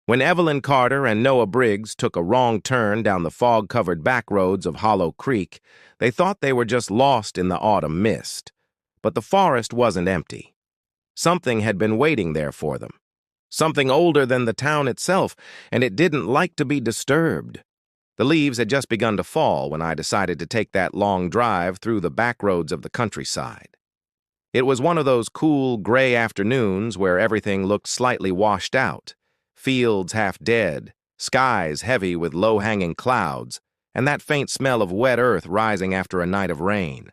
When Evelyn Carter and Noah Briggs took a wrong turn down the fog-covered back roads of Hollow Creek, they thought they were just lost in the autumn mist. But the forest wasn't empty. Something had been waiting there for them. Something older than the town itself, and it didn't like to be disturbed. The leaves had just begun to fall when I decided to take that long drive through the back roads of the countryside. It was one of those cool, gray afternoons where everything looked slightly washed out. Fields half dead, skies heavy with low-hanging clouds, and that faint smell of wet earth rising after a night of rain.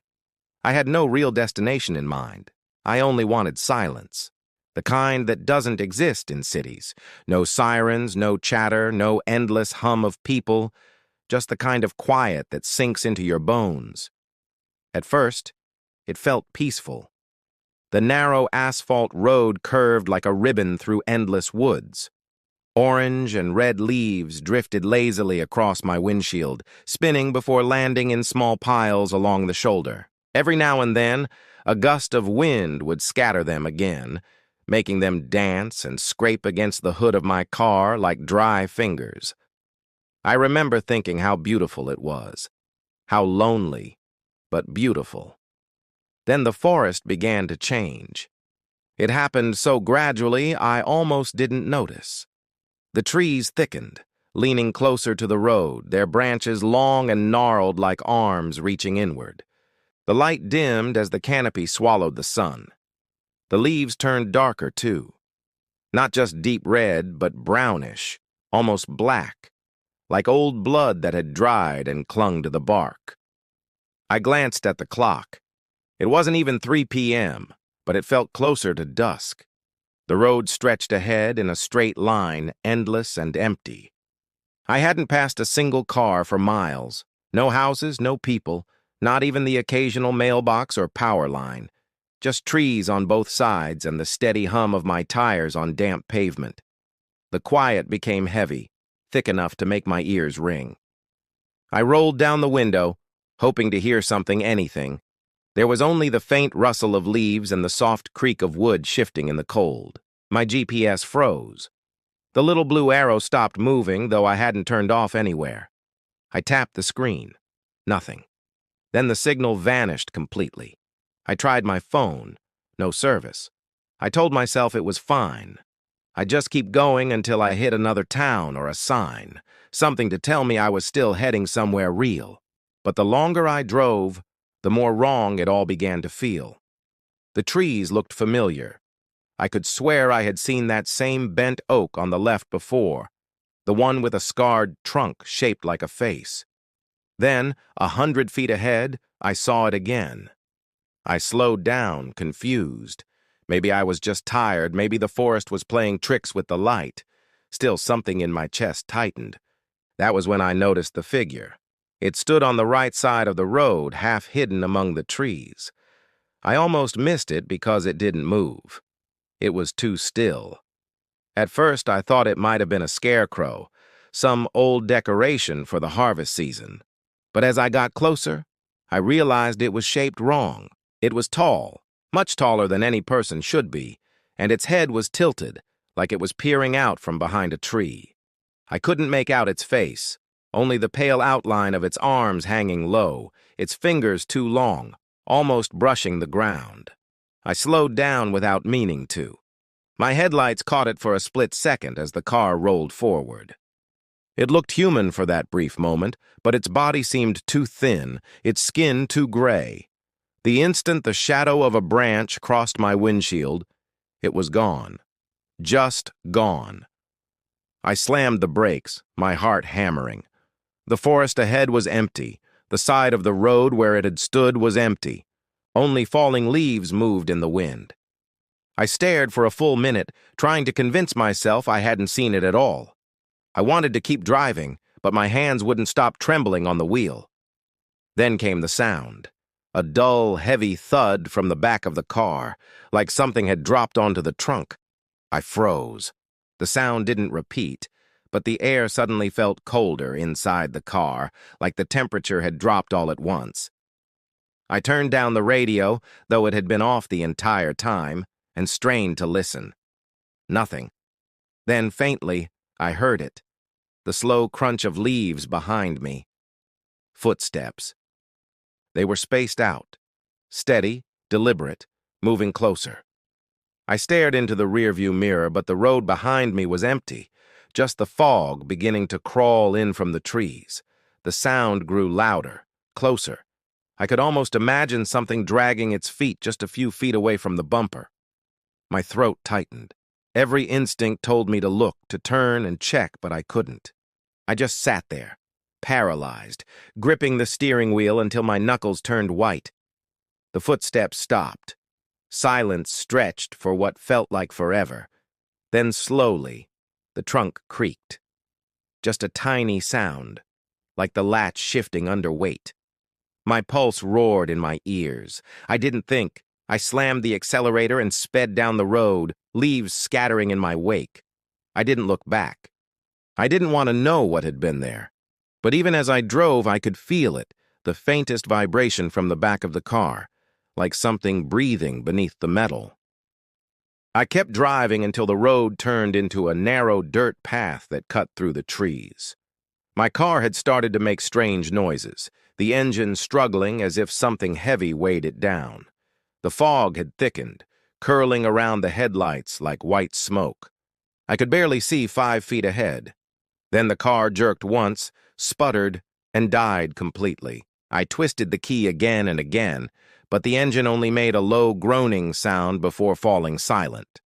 I had no real destination in mind. I only wanted silence. The kind that doesn't exist in cities. No sirens, no chatter, no endless hum of people, just the kind of quiet that sinks into your bones. At first, it felt peaceful. The narrow asphalt road curved like a ribbon through endless woods. Orange and red leaves drifted lazily across my windshield, spinning before landing in small piles along the shoulder. Every now and then, a gust of wind would scatter them again, making them dance and scrape against the hood of my car like dry fingers. I remember thinking how beautiful it was, how lonely, but beautiful. Then the forest began to change. It happened so gradually I almost didn't notice. The trees thickened, leaning closer to the road, their branches long and gnarled like arms reaching inward. The light dimmed as the canopy swallowed the sun. The leaves turned darker, too. Not just deep red, but brownish, almost black, like old blood that had dried and clung to the bark. I glanced at the clock. It wasn't even 3 p.m., but it felt closer to dusk. The road stretched ahead in a straight line, endless and empty. I hadn't passed a single car for miles. No houses, no people, not even the occasional mailbox or power line. Just trees on both sides and the steady hum of my tires on damp pavement. The quiet became heavy, thick enough to make my ears ring. I rolled down the window, hoping to hear something, anything. There was only the faint rustle of leaves and the soft creak of wood shifting in the cold. My GPS froze. The little blue arrow stopped moving, though I hadn't turned off anywhere. I tapped the screen. Nothing. Then the signal vanished completely. I tried my phone. No service. I told myself it was fine. I'd just keep going until I hit another town or a sign, something to tell me I was still heading somewhere real. But the longer I drove, the more wrong it all began to feel. The trees looked familiar. I could swear I had seen that same bent oak on the left before, the one with a scarred trunk shaped like a face. Then, 100 feet ahead, I saw it again. I slowed down, confused. Maybe I was just tired, maybe the forest was playing tricks with the light. Still, something in my chest tightened. That was when I noticed the figure. It stood on the right side of the road, half hidden among the trees. I almost missed it because it didn't move. It was too still. At first, I thought it might have been a scarecrow, some old decoration for the harvest season. But as I got closer, I realized it was shaped wrong. It was tall, much taller than any person should be, and its head was tilted, like it was peering out from behind a tree. I couldn't make out its face, only the pale outline of its arms hanging low, its fingers too long, almost brushing the ground. I slowed down without meaning to. My headlights caught it for a split second as the car rolled forward. It looked human for that brief moment, but its body seemed too thin, its skin too gray. The instant the shadow of a branch crossed my windshield, it was gone. Just gone. I slammed the brakes, my heart hammering. The forest ahead was empty. The side of the road where it had stood was empty. Only falling leaves moved in the wind. I stared for a full minute, trying to convince myself I hadn't seen it at all. I wanted to keep driving, but my hands wouldn't stop trembling on the wheel. Then came the sound. A dull, heavy thud from the back of the car, like something had dropped onto the trunk. I froze. The sound didn't repeat, but the air suddenly felt colder inside the car, like the temperature had dropped all at once. I turned down the radio, though it had been off the entire time, and strained to listen. Nothing. Then, faintly, I heard it, the slow crunch of leaves behind me. Footsteps. They were spaced out, steady, deliberate, moving closer. I stared into the rearview mirror, but the road behind me was empty, just the fog beginning to crawl in from the trees. The sound grew louder, closer. I could almost imagine something dragging its feet just a few feet away from the bumper. My throat tightened. Every instinct told me to look, to turn and check, but I couldn't. I just sat there, paralyzed, gripping the steering wheel until my knuckles turned white. The footsteps stopped. Silence stretched for what felt like forever. Then slowly, the trunk creaked. Just a tiny sound, like the latch shifting under weight. My pulse roared in my ears. I didn't think. I slammed the accelerator and sped down the road, leaves scattering in my wake. I didn't look back. I didn't want to know what had been there. But even as I drove, I could feel it, the faintest vibration from the back of the car, like something breathing beneath the metal. I kept driving until the road turned into a narrow dirt path that cut through the trees. My car had started to make strange noises, the engine struggling as if something heavy weighed it down. The fog had thickened, curling around the headlights like white smoke. I could barely see 5 feet ahead. Then the car jerked once, sputtered, and died completely. I twisted the key again and again, but the engine only made a low groaning sound before falling silent.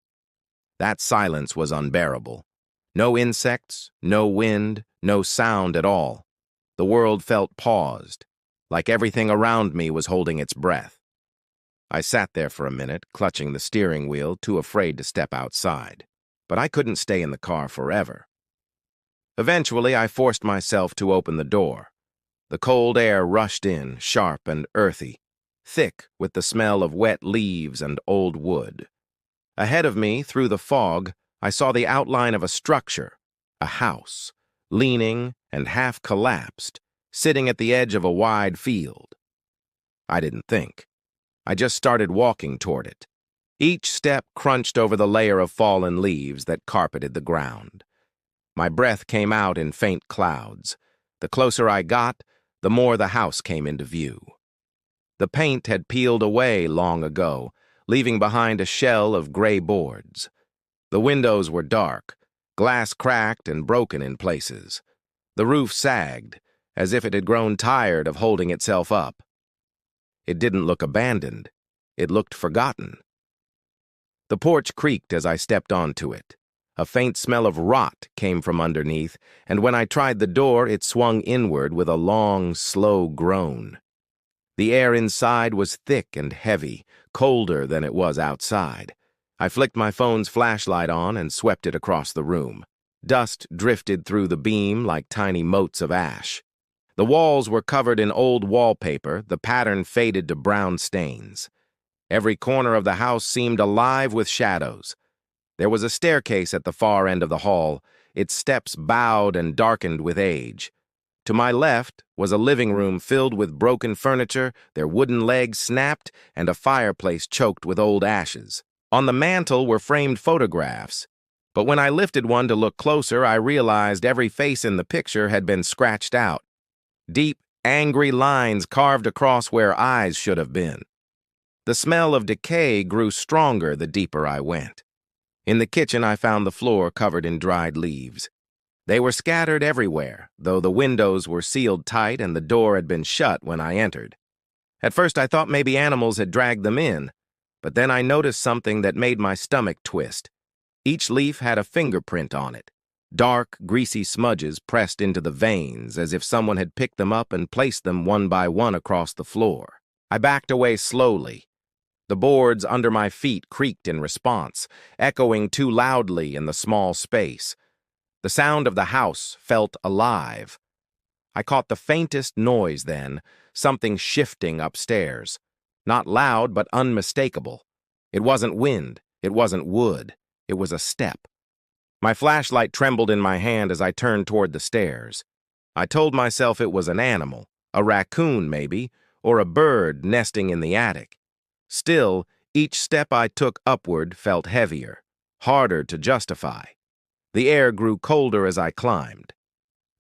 That silence was unbearable. No insects, no wind, no sound at all. The world felt paused, like everything around me was holding its breath. I sat there for a minute, clutching the steering wheel, too afraid to step outside. But I couldn't stay in the car forever. Eventually, I forced myself to open the door. The cold air rushed in, sharp and earthy, thick with the smell of wet leaves and old wood. Ahead of me, through the fog, I saw the outline of a structure, a house, leaning and half collapsed, sitting at the edge of a wide field. I didn't think. I just started walking toward it. Each step crunched over the layer of fallen leaves that carpeted the ground. My breath came out in faint clouds. The closer I got, the more the house came into view. The paint had peeled away long ago, leaving behind a shell of gray boards. The windows were dark, glass cracked and broken in places. The roof sagged, as if it had grown tired of holding itself up. It didn't look abandoned. It looked forgotten. The porch creaked as I stepped onto it. A faint smell of rot came from underneath, and when I tried the door, it swung inward with a long, slow groan. The air inside was thick and heavy, colder than it was outside. I flicked my phone's flashlight on and swept it across the room. Dust drifted through the beam like tiny motes of ash. The walls were covered in old wallpaper, the pattern faded to brown stains. Every corner of the house seemed alive with shadows. There was a staircase at the far end of the hall, its steps bowed and darkened with age. To my left was a living room filled with broken furniture, their wooden legs snapped, and a fireplace choked with old ashes. On the mantel were framed photographs, but when I lifted one to look closer, I realized every face in the picture had been scratched out. Deep, angry lines carved across where eyes should have been. The smell of decay grew stronger the deeper I went. In the kitchen, I found the floor covered in dried leaves. They were scattered everywhere, though the windows were sealed tight and the door had been shut when I entered. At first, I thought maybe animals had dragged them in, but then I noticed something that made my stomach twist. Each leaf had a fingerprint on it. Dark, greasy smudges pressed into the veins as if someone had picked them up and placed them one by one across the floor. I backed away slowly. The boards under my feet creaked in response, echoing too loudly in the small space. The sound of the house felt alive. I caught the faintest noise then, something shifting upstairs. Not loud, but unmistakable. It wasn't wind. It wasn't wood. It was a step. My flashlight trembled in my hand as I turned toward the stairs. I told myself it was an animal, a raccoon maybe, or a bird nesting in the attic. Still, each step I took upward felt heavier, harder to justify. The air grew colder as I climbed.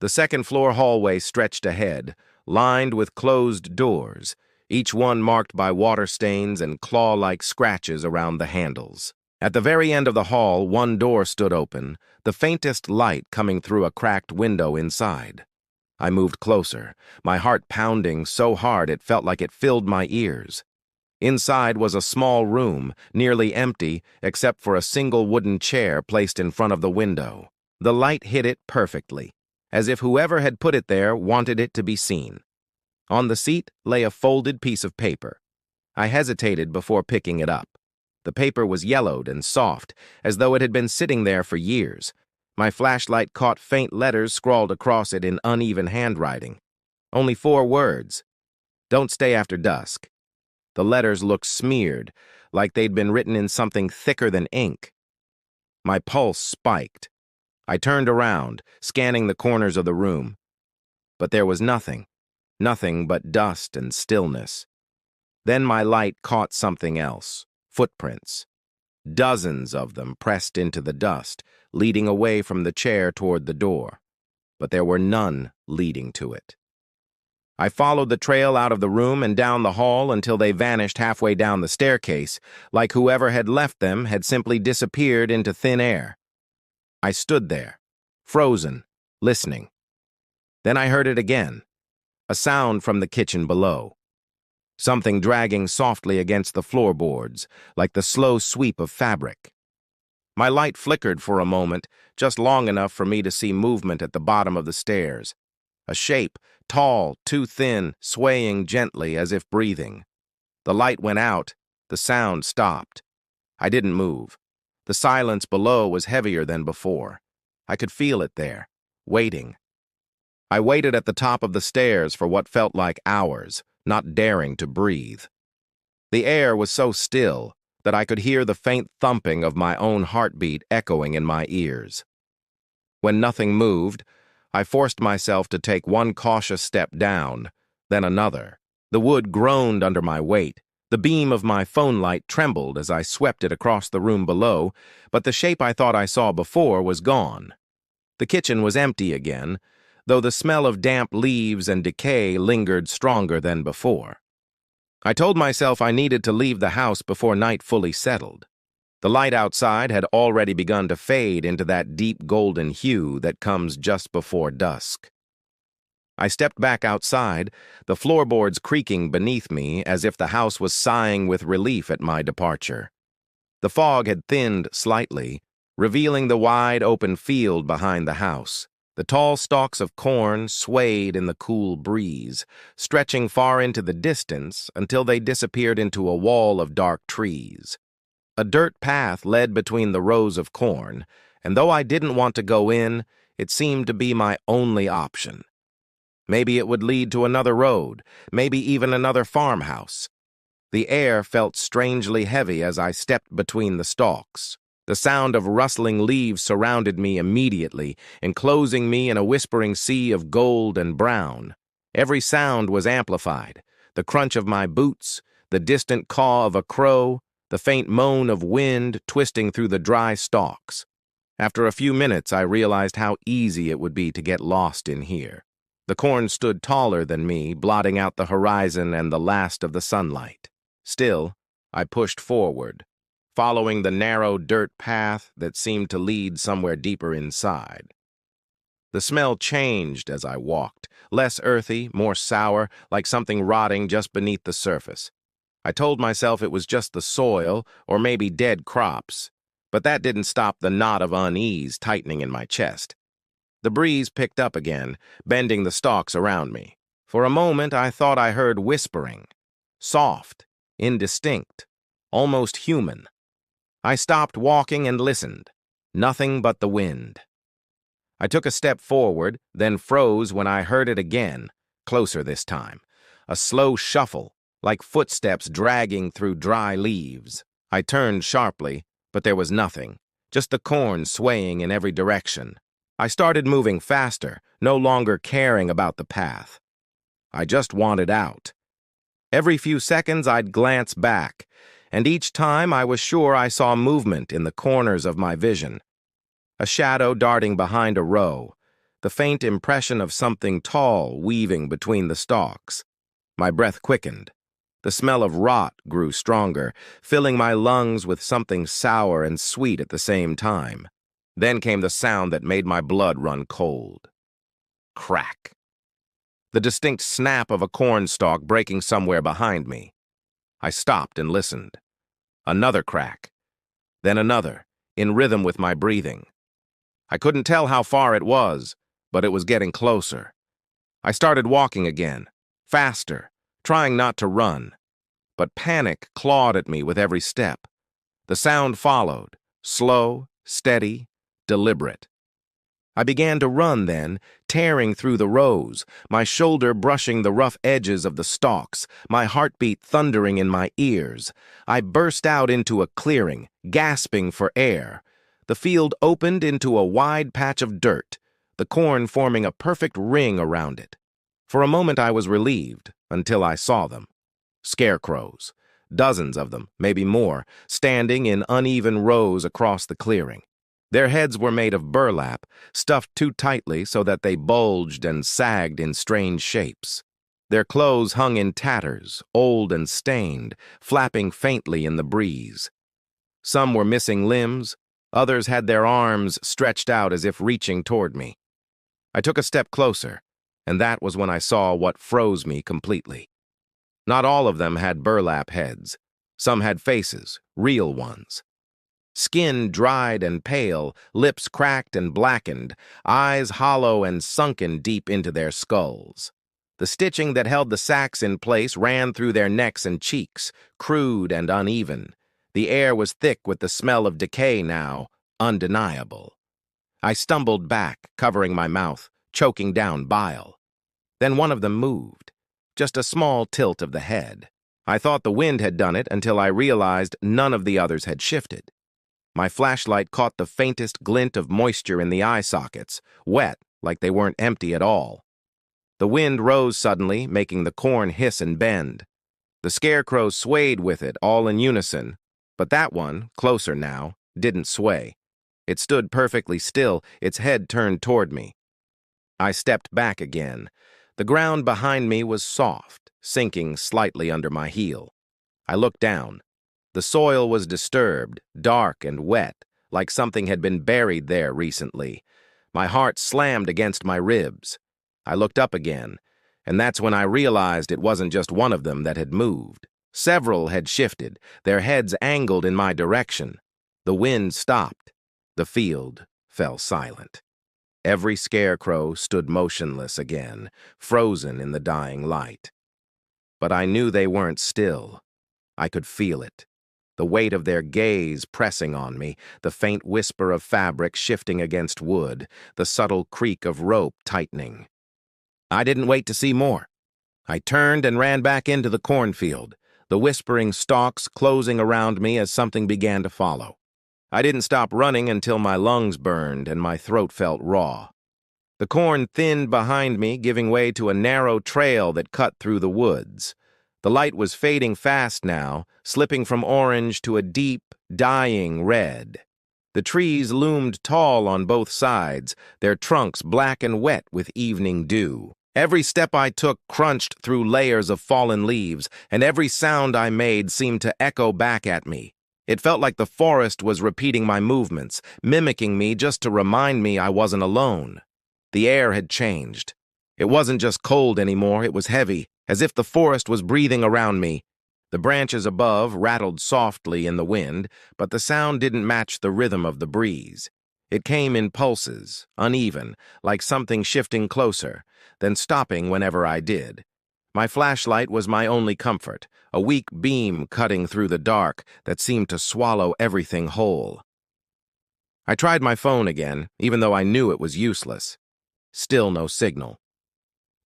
The second-floor hallway stretched ahead, lined with closed doors, each one marked by water stains and claw-like scratches around the handles. At the very end of the hall, one door stood open, the faintest light coming through a cracked window inside. I moved closer, my heart pounding so hard it felt like it filled my ears. Inside was a small room, nearly empty except for a single wooden chair placed in front of the window. The light hit it perfectly, as if whoever had put it there wanted it to be seen. On the seat lay a folded piece of paper. I hesitated before picking it up. The paper was yellowed and soft, as though it had been sitting there for years. My flashlight caught faint letters scrawled across it in uneven handwriting. Only 4 words. Don't stay after dusk. The letters looked smeared, like they'd been written in something thicker than ink. My pulse spiked. I turned around, scanning the corners of the room. But there was nothing but dust and stillness. Then my light caught something else, footprints. Dozens of them pressed into the dust, leading away from the chair toward the door. But there were none leading to it. I followed the trail out of the room and down the hall until they vanished halfway down the staircase, like whoever had left them had simply disappeared into thin air. I stood there, frozen, listening. Then I heard it again, a sound from the kitchen below. Something dragging softly against the floorboards, like the slow sweep of fabric. My light flickered for a moment, just long enough for me to see movement at the bottom of the stairs. A shape, tall, too thin, swaying gently as if breathing. The light went out, the sound stopped. I didn't move. The silence below was heavier than before. I could feel it there, waiting. I waited at the top of the stairs for what felt like hours, not daring to breathe. The air was so still that I could hear the faint thumping of my own heartbeat echoing in my ears. When nothing moved, I forced myself to take one cautious step down, then another. The wood groaned under my weight. The beam of my phone light trembled as I swept it across the room below, but the shape I thought I saw before was gone. The kitchen was empty again, though the smell of damp leaves and decay lingered stronger than before. I told myself I needed to leave the house before night fully settled. The light outside had already begun to fade into that deep golden hue that comes just before dusk. I stepped back outside, the floorboards creaking beneath me as if the house was sighing with relief at my departure. The fog had thinned slightly, revealing the wide open field behind the house. The tall stalks of corn swayed in the cool breeze, stretching far into the distance until they disappeared into a wall of dark trees. A dirt path led between the rows of corn, and though I didn't want to go in, it seemed to be my only option. Maybe it would lead to another road, maybe even another farmhouse. The air felt strangely heavy as I stepped between the stalks. The sound of rustling leaves surrounded me immediately, enclosing me in a whispering sea of gold and brown. Every sound was amplified: the crunch of my boots, the distant caw of a crow, the faint moan of wind twisting through the dry stalks. After a few minutes, I realized how easy it would be to get lost in here. The corn stood taller than me, blotting out the horizon and the last of the sunlight. Still, I pushed forward, following the narrow dirt path that seemed to lead somewhere deeper inside. The smell changed as I walked, less earthy, more sour, like something rotting just beneath the surface. I told myself it was just the soil, or maybe dead crops, but that didn't stop the knot of unease tightening in my chest. The breeze picked up again, bending the stalks around me. For a moment, I thought I heard whispering, soft, indistinct, almost human. I stopped walking and listened. Nothing but the wind. I took a step forward, then froze when I heard it again, closer this time. A slow shuffle, like footsteps dragging through dry leaves. I turned sharply, but there was nothing, just the corn swaying in every direction. I started moving faster, no longer caring about the path. I just wanted out. Every few seconds I'd glance back, and each time I was sure I saw movement in the corners of my vision. A shadow darting behind a row, the faint impression of something tall weaving between the stalks. My breath quickened. The smell of rot grew stronger, filling my lungs with something sour and sweet at the same time. Then came the sound that made my blood run cold. Crack. The distinct snap of a cornstalk breaking somewhere behind me. I stopped and listened. Another crack. Then another, in rhythm with my breathing. I couldn't tell how far it was, but it was getting closer. I started walking again, faster, trying not to run. But panic clawed at me with every step. The sound followed, slow, steady, deliberate. I began to run then, tearing through the rows, my shoulder brushing the rough edges of the stalks, my heartbeat thundering in my ears. I burst out into a clearing, gasping for air. The field opened into a wide patch of dirt, the corn forming a perfect ring around it. For a moment I was relieved, until I saw them. Scarecrows, dozens of them, maybe more, standing in uneven rows across the clearing. Their heads were made of burlap, stuffed too tightly so that they bulged and sagged in strange shapes. Their clothes hung in tatters, old and stained, flapping faintly in the breeze. Some were missing limbs, others had their arms stretched out as if reaching toward me. I took a step closer, and that was when I saw what froze me completely. Not all of them had burlap heads. Some had faces, real ones. Skin dried and pale, lips cracked and blackened, eyes hollow and sunken deep into their skulls. The stitching that held the sacks in place ran through their necks and cheeks, crude and uneven. The air was thick with the smell of decay now, undeniable. I stumbled back, covering my mouth, choking down bile. Then one of them moved, just a small tilt of the head. I thought the wind had done it until I realized none of the others had shifted. My flashlight caught the faintest glint of moisture in the eye sockets, wet like they weren't empty at all. The wind rose suddenly, making the corn hiss and bend. The scarecrow swayed with it, all in unison, but that one, closer now, didn't sway. It stood perfectly still, its head turned toward me. I stepped back again. The ground behind me was soft, sinking slightly under my heel. I looked down. The soil was disturbed, dark and wet, like something had been buried there recently. My heart slammed against my ribs. I looked up again, and that's when I realized it wasn't just one of them that had moved. Several had shifted, their heads angled in my direction. The wind stopped. The field fell silent. Every scarecrow stood motionless again, frozen in the dying light. But I knew they weren't still. I could feel it. The weight of their gaze pressing on me, the faint whisper of fabric shifting against wood, the subtle creak of rope tightening. I didn't wait to see more. I turned and ran back into the cornfield, the whispering stalks closing around me as something began to follow. I didn't stop running until my lungs burned and my throat felt raw. The corn thinned behind me, giving way to a narrow trail that cut through the woods. The light was fading fast now, slipping from orange to a deep, dying red. The trees loomed tall on both sides, their trunks black and wet with evening dew. Every step I took crunched through layers of fallen leaves, and every sound I made seemed to echo back at me. It felt like the forest was repeating my movements, mimicking me just to remind me I wasn't alone. The air had changed. It wasn't just cold anymore, it was heavy, as if the forest was breathing around me. The branches above rattled softly in the wind, but the sound didn't match the rhythm of the breeze. It came in pulses, uneven, like something shifting closer, then stopping whenever I did. My flashlight was my only comfort, a weak beam cutting through the dark that seemed to swallow everything whole. I tried my phone again, even though I knew it was useless. Still no signal.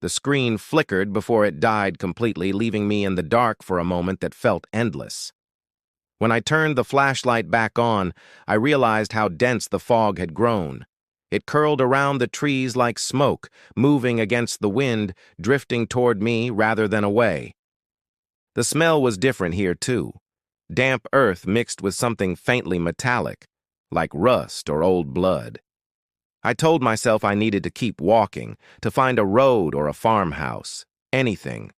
The screen flickered before it died completely, leaving me in the dark for a moment that felt endless. When I turned the flashlight back on, I realized how dense the fog had grown. It curled around the trees like smoke, moving against the wind, drifting toward me rather than away. The smell was different here, too. Damp earth mixed with something faintly metallic, like rust or old blood. I told myself I needed to keep walking, to find a road or a farmhouse, anything.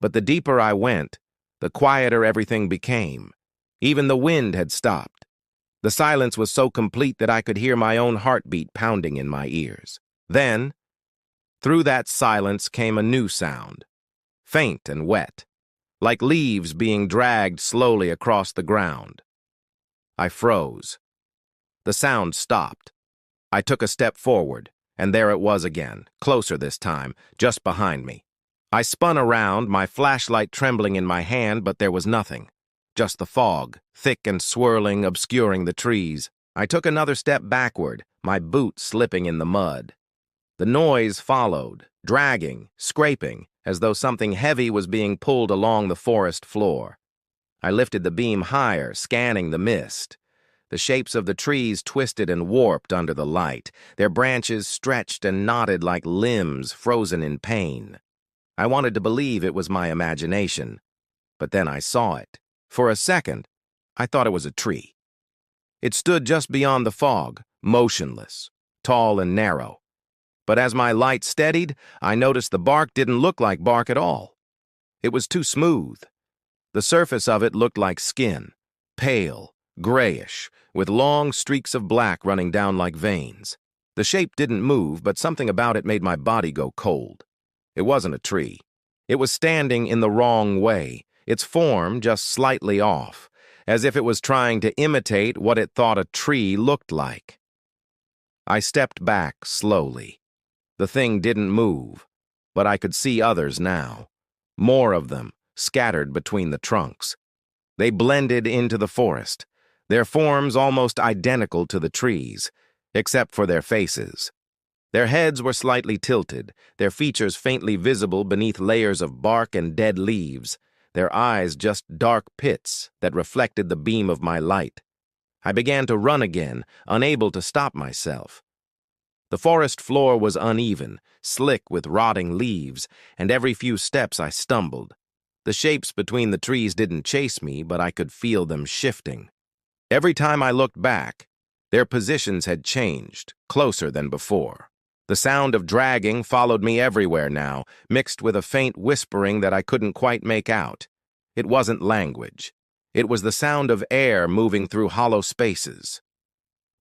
But the deeper I went, the quieter everything became. Even the wind had stopped. The silence was so complete that I could hear my own heartbeat pounding in my ears. Then, through that silence came a new sound, faint and wet, like leaves being dragged slowly across the ground. I froze. The sound stopped. I took a step forward, and there it was again, closer this time, just behind me. I spun around, my flashlight trembling in my hand, but there was nothing. Just the fog, thick and swirling, obscuring the trees. I took another step backward, my boot slipping in the mud. The noise followed, dragging, scraping, as though something heavy was being pulled along the forest floor. I lifted the beam higher, scanning the mist. The shapes of the trees twisted and warped under the light, their branches stretched and knotted like limbs frozen in pain. I wanted to believe it was my imagination, but then I saw it. For a second, I thought it was a tree. It stood just beyond the fog, motionless, tall and narrow. But as my light steadied, I noticed the bark didn't look like bark at all. It was too smooth. The surface of it looked like skin, pale, grayish, with long streaks of black running down like veins. The shape didn't move, but something about it made my body go cold. It wasn't a tree. It was standing in the wrong way, its form just slightly off, as if it was trying to imitate what it thought a tree looked like. I stepped back slowly. The thing didn't move, but I could see others now. More of them, scattered between the trunks. They blended into the forest, their forms almost identical to the trees, except for their faces. Their heads were slightly tilted, their features faintly visible beneath layers of bark and dead leaves, their eyes just dark pits that reflected the beam of my light. I began to run again, unable to stop myself. The forest floor was uneven, slick with rotting leaves, and every few steps I stumbled. The shapes between the trees didn't chase me, but I could feel them shifting. Every time I looked back, their positions had changed, closer than before. The sound of dragging followed me everywhere now, mixed with a faint whispering that I couldn't quite make out. It wasn't language. It was the sound of air moving through hollow spaces.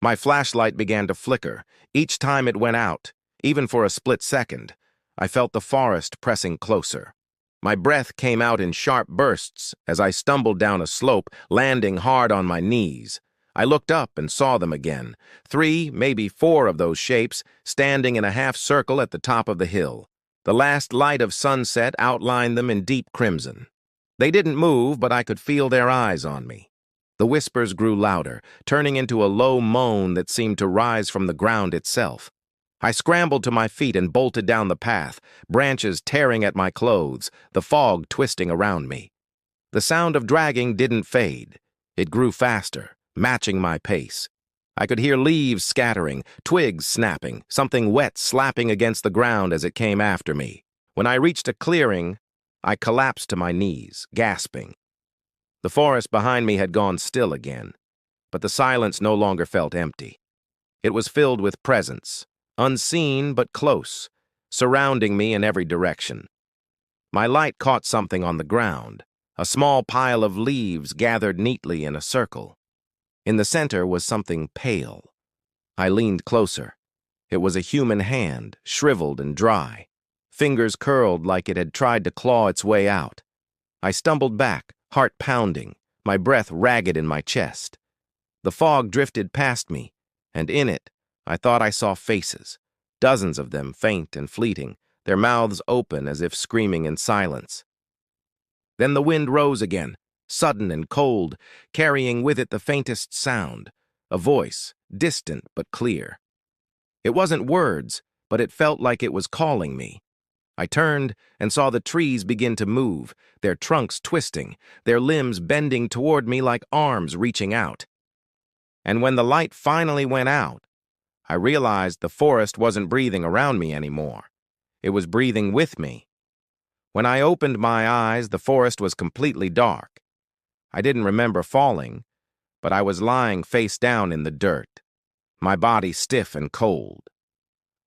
My flashlight began to flicker. Each time it went out, even for a split second, I felt the forest pressing closer. My breath came out in sharp bursts as I stumbled down a slope, landing hard on my knees. I looked up and saw them again, 3, maybe 4 of those shapes, standing in a half circle at the top of the hill. The last light of sunset outlined them in deep crimson. They didn't move, but I could feel their eyes on me. The whispers grew louder, turning into a low moan that seemed to rise from the ground itself. I scrambled to my feet and bolted down the path, branches tearing at my clothes, the fog twisting around me. The sound of dragging didn't fade. It grew faster, matching my pace. I could hear leaves scattering, twigs snapping, something wet slapping against the ground as it came after me. When I reached a clearing, I collapsed to my knees, gasping. The forest behind me had gone still again, but the silence no longer felt empty. It was filled with presence, unseen but close, surrounding me in every direction. My light caught something on the ground, a small pile of leaves gathered neatly in a circle. In the center was something pale. I leaned closer. It was a human hand, shriveled and dry, fingers curled like it had tried to claw its way out. I stumbled back, heart pounding, my breath ragged in my chest. The fog drifted past me, and in it, I thought I saw faces, dozens of them faint and fleeting, their mouths open as if screaming in silence. Then the wind rose again, sudden and cold, carrying with it the faintest sound, a voice, distant but clear. It wasn't words, but it felt like it was calling me. I turned and saw the trees begin to move, their trunks twisting, their limbs bending toward me like arms reaching out. And when the light finally went out, I realized the forest wasn't breathing around me anymore. It was breathing with me. When I opened my eyes, the forest was completely dark. I didn't remember falling, but I was lying face down in the dirt. my body stiff and cold.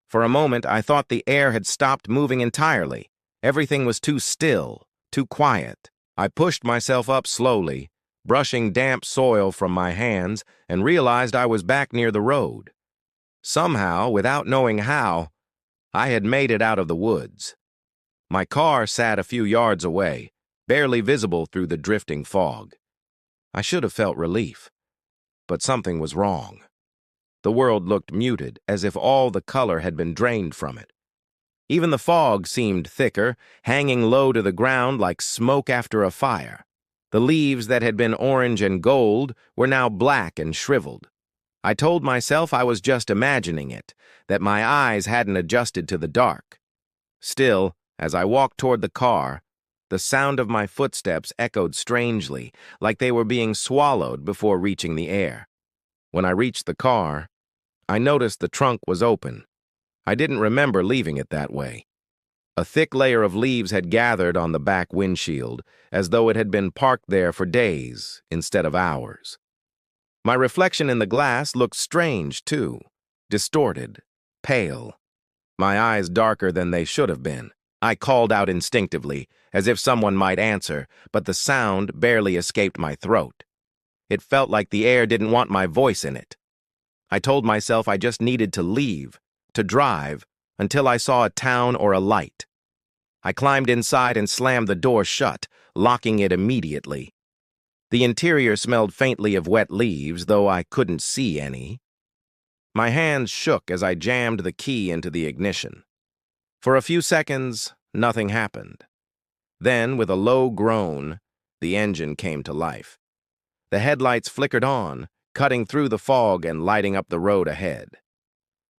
For a moment, I thought the air had stopped moving entirely. Everything was too still, too quiet. I pushed myself up slowly, brushing damp soil from my hands, and realized I was back near the road. Somehow, without knowing how, I had made it out of the woods. My car sat a few yards away, barely visible through the drifting fog. I should have felt relief, but something was wrong. The world looked muted, as if all the color had been drained from it. Even the fog seemed thicker, hanging low to the ground like smoke after a fire. The leaves that had been orange and gold were now black and shriveled. I told myself I was just imagining it, that my eyes hadn't adjusted to the dark. Still, as I walked toward the car, the sound of my footsteps echoed strangely, like they were being swallowed before reaching the air. When I reached the car, I noticed the trunk was open. I didn't remember leaving it that way. A thick layer of leaves had gathered on the back windshield, as though it had been parked there for days instead of hours. My reflection in the glass looked strange, too, distorted, pale. My eyes darker than they should have been. I called out instinctively, as if someone might answer, but the sound barely escaped my throat. It felt like the air didn't want my voice in it. I told myself I just needed to leave, to drive, until I saw a town or a light. I climbed inside and slammed the door shut, locking it immediately. The interior smelled faintly of wet leaves, though I couldn't see any. My hands shook as I jammed the key into the ignition. For a few seconds, nothing happened. Then, with a low groan, the engine came to life. The headlights flickered on, cutting through the fog and lighting up the road ahead.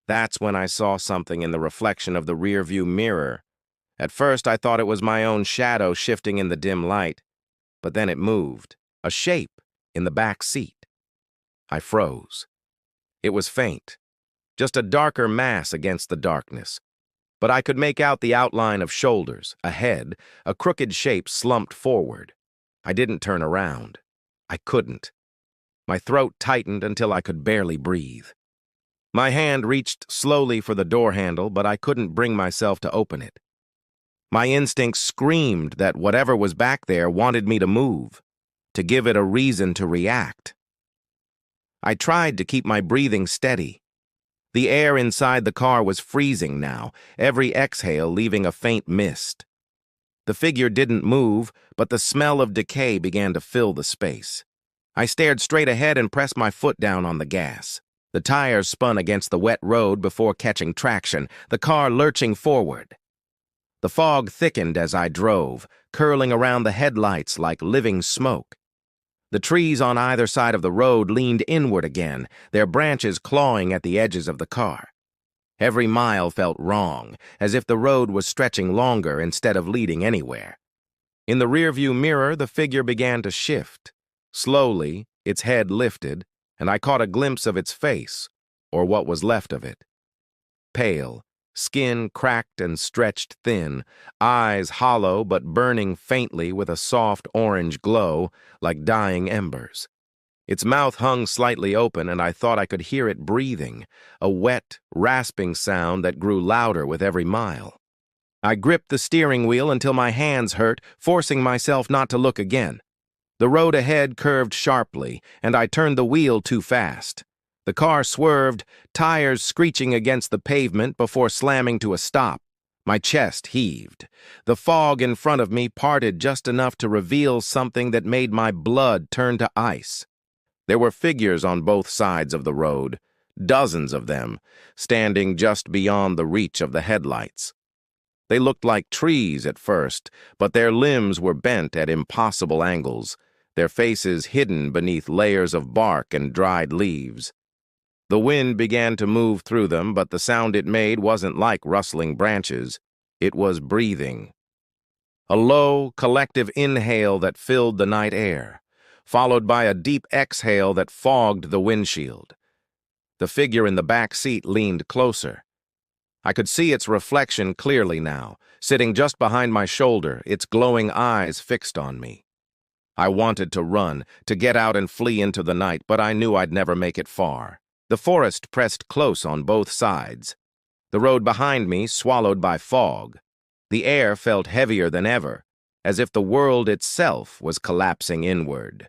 That's when I saw something in the reflection of the rearview mirror. At first, I thought it was my own shadow shifting in the dim light, but then it moved, a shape in the back seat. I froze. It was faint, just a darker mass against the darkness, but I could make out the outline of shoulders, a head, a crooked shape slumped forward. I didn't turn around. I couldn't. My throat tightened until I could barely breathe. My hand reached slowly for the door handle, but I couldn't bring myself to open it. My instincts screamed that whatever was back there wanted me to move, to give it a reason to react. I tried to keep my breathing steady. The air inside the car was freezing now, every exhale leaving a faint mist. The figure didn't move, but the smell of decay began to fill the space. I stared straight ahead and pressed my foot down on the gas. The tires spun against the wet road before catching traction, the car lurching forward. The fog thickened as I drove, curling around the headlights like living smoke. The trees on either side of the road leaned inward again, their branches clawing at the edges of the car. Every mile felt wrong, as if the road was stretching longer instead of leading anywhere. In the rearview mirror, the figure began to shift. Slowly, its head lifted, and I caught a glimpse of its face, or what was left of it. Pale, skin cracked and stretched thin, eyes hollow but burning faintly with a soft orange glow, like dying embers. Its mouth hung slightly open, and I thought I could hear it breathing, a wet, rasping sound that grew louder with every mile. I gripped the steering wheel until my hands hurt, forcing myself not to look again. The road ahead curved sharply, and I turned the wheel too fast. The car swerved, tires screeching against the pavement before slamming to a stop. My chest heaved. The fog in front of me parted just enough to reveal something that made my blood turn to ice. There were figures on both sides of the road, dozens of them, standing just beyond the reach of the headlights. They looked like trees at first, but their limbs were bent at impossible angles, their faces hidden beneath layers of bark and dried leaves. The wind began to move through them, but the sound it made wasn't like rustling branches. It was breathing. A low, collective inhale that filled the night air, followed by a deep exhale that fogged the windshield. The figure in the back seat leaned closer. I could see its reflection clearly now, sitting just behind my shoulder, its glowing eyes fixed on me. I wanted to run, to get out and flee into the night, but I knew I'd never make it far. The forest pressed close on both sides. The road behind me swallowed by fog. The air felt heavier than ever, as if the world itself was collapsing inward.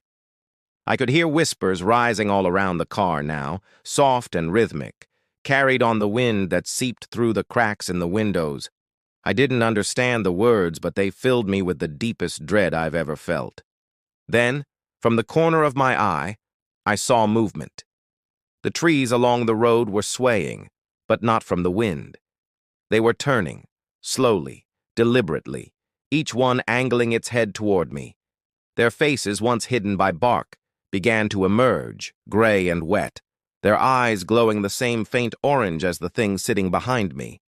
I could hear whispers rising all around the car now, soft and rhythmic, carried on the wind that seeped through the cracks in the windows. I didn't understand the words, but they filled me with the deepest dread I've ever felt. Then, from the corner of my eye, I saw movement. The trees along the road were swaying, but not from the wind. They were turning, slowly, deliberately, each one angling its head toward me. Their faces, once hidden by bark, began to emerge, gray and wet, their eyes glowing the same faint orange as the thing sitting behind me.